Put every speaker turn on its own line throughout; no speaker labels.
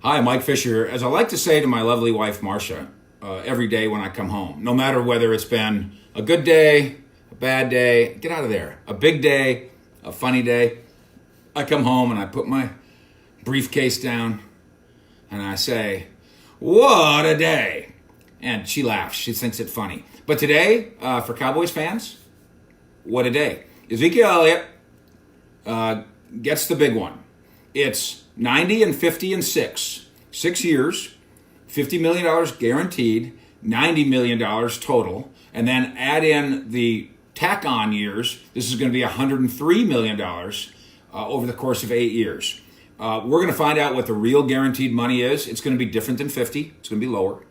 Hi, Mike Fisher. As I like to say to my lovely wife, Marcia, every day when I come home, no matter whether it's been a good day, a bad day, get out of there, a big day, a funny day, I come home and I put my briefcase down and I say, what a day. And she laughs. She thinks it funny. But today, for Cowboys fans, what a day. Ezekiel Elliott gets the big one. It's 90 and 50 and 6 years, $50 million guaranteed, $90 million total, and then add in the tack-on years. This is going to be $103 million over the course of 8 years. We're going to find out what the real guaranteed money is. It's going to be different than 50. It's going to be lower.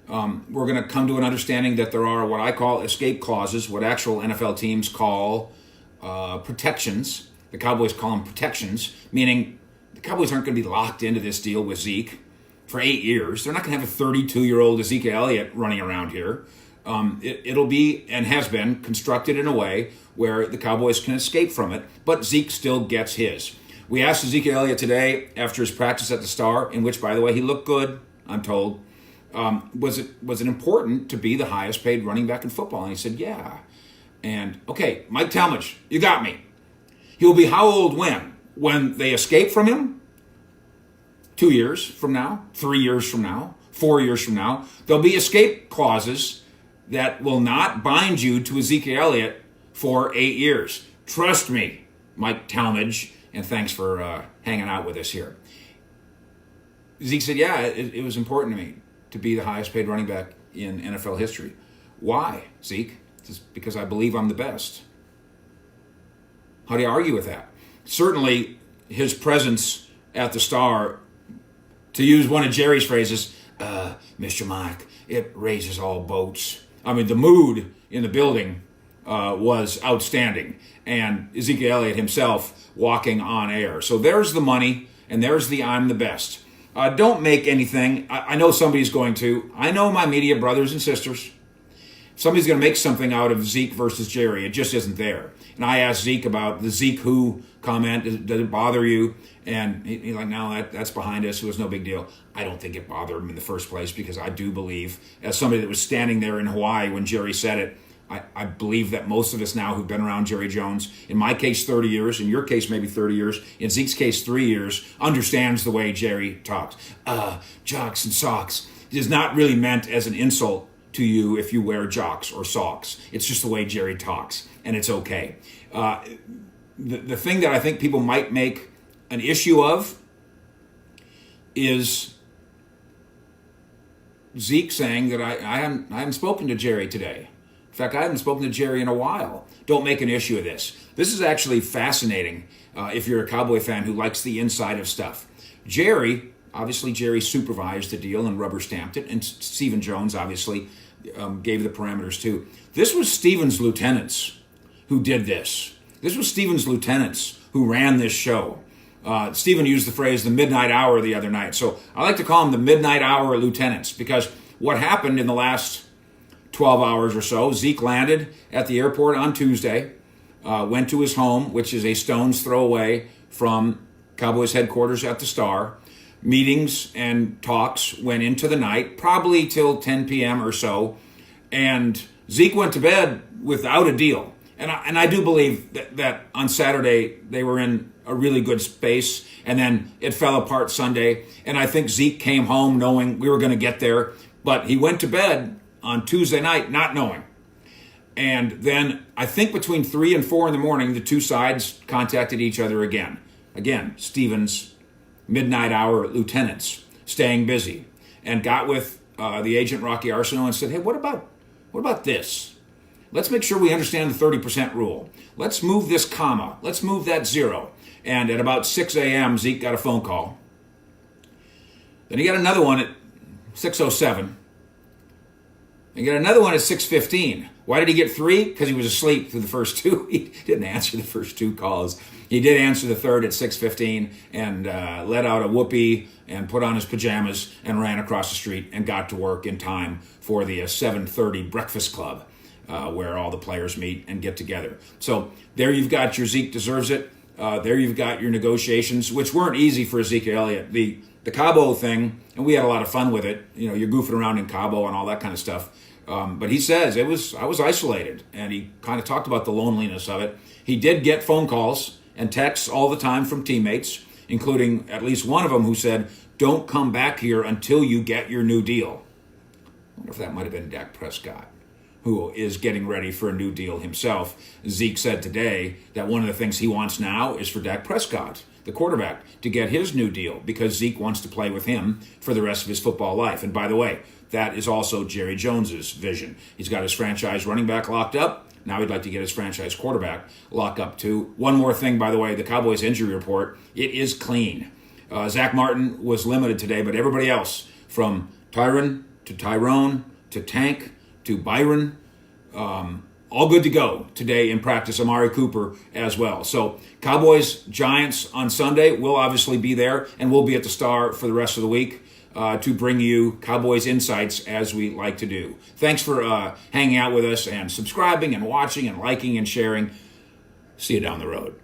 We're going to come to an understanding that there are what I call escape clauses, what actual NFL teams call protections. The Cowboys call them protections, meaning the Cowboys aren't going to be locked into this deal with Zeke for 8 years. They're not going to have a 32-year-old Ezekiel Elliott running around here. It'll be, and has been, constructed in a way where the Cowboys can escape from it, but Zeke still gets his. We asked Ezekiel Elliott today after his practice at the Star, in which, by the way, he looked good, I'm told. Was it important to be the highest paid running back in football? And he said, yeah. And, okay, Mike Talmadge, you got me. He will be how old when? When they escape from him? 2 years from now, 3 years from now, 4 years from now. There'll be escape clauses that will not bind you to Ezekiel Elliott for 8 years. Trust me, Mike Talmadge, and thanks for hanging out with us here. Zeke said, yeah, it was important to me to be the highest paid running back in NFL history. Why, Zeke? Just because I believe I'm the best. How do you argue with that? Certainly, his presence at the Star, to use one of Jerry's phrases, Mr. Mike, it raises all boats. I mean, the mood in the building was outstanding. And Ezekiel Elliott himself walking on air. So there's the money, and there's the I'm the best. Don't make anything. I know somebody's going to. I know my media brothers and sisters. Somebody's going to make something out of Zeke versus Jerry. It just isn't there. And I asked Zeke about the Zeke who comment. Does it bother you? And he's like, no, that's behind us. It was no big deal. I don't think it bothered him in the first place because I do believe, as somebody that was standing there in Hawaii when Jerry said it, I believe that most of us now who've been around Jerry Jones, in my case 30 years, in your case maybe 30 years, in Zeke's case 3 years, understands the way Jerry talks. Jocks and socks is not really meant as an insult to you if you wear jocks or socks. It's just the way Jerry talks, and it's okay. The thing that I think people might make an issue of is Zeke saying that I haven't spoken to Jerry today. In fact, I haven't spoken to Jerry in a while. Don't make an issue of this. This is actually fascinating if you're a Cowboy fan who likes the inside of stuff. Jerry supervised the deal and rubber stamped it, and Stephen Jones obviously gave the parameters too. This was Stephen's lieutenants who did this. This was Stephen's lieutenants who ran this show. Stephen used the phrase the midnight hour the other night. So I like to call them the midnight hour lieutenants because what happened in the last 12 hours or so, Zeke landed at the airport on Tuesday, went to his home, which is a stone's throw away from Cowboys headquarters at the Star. Meetings and talks went into the night, probably till 10 p.m. or so, and Zeke went to bed without a deal. And I do believe that on Saturday they were in a really good space, and then it fell apart Sunday. And I think Zeke came home knowing we were going to get there, but he went to bed on Tuesday night not knowing. And then I think between 3 and 4 in the morning, the two sides contacted each other again. Again, Stephen's midnight hour lieutenants staying busy, and got with the agent Rocky Arsenault and said, hey, what about this? Let's make sure we understand the 30% rule. Let's move this comma. Let's move that zero. And at about 6 a.m., Zeke got a phone call. Then he got another one at 6:07. He got another one at 6:15. Why did he get 3? Because he was asleep through the first 2. He didn't answer the first 2 calls. He did answer the third at 6:15 and let out a whoopee and put on his pajamas and ran across the street and got to work in time for the 7:30 breakfast club where all the players meet and get together. So there you've got your Zeke deserves it. There you've got your negotiations, which weren't easy for Ezekiel Elliott. The the Cabo thing, and we had a lot of fun with it. You're goofing around in Cabo and all that kind of stuff. But he says I was isolated, and he kind of talked about the loneliness of it. He did get phone calls and texts all the time from teammates, including at least one of them who said, "Don't come back here until you get your new deal." I wonder if that might have been Dak Prescott, who is getting ready for a new deal himself. Zeke said today that one of the things he wants now is for Dak Prescott, the quarterback, to get his new deal because Zeke wants to play with him for the rest of his football life. And by the way, that is also Jerry Jones's vision. He's got his franchise running back locked up. Now he'd like to get his franchise quarterback locked up too. One more thing, by the way, the Cowboys injury report, it is clean. Zach Martin was limited today, but everybody else, from Tyron to Tyrone to Tank to Byron, all good to go today in practice. Amari Cooper as well. So Cowboys, Giants on Sunday. We'll obviously be there, and we'll be at the Star for the rest of the week to bring you Cowboys insights as we like to do. Thanks for hanging out with us and subscribing and watching and liking and sharing. See you down the road.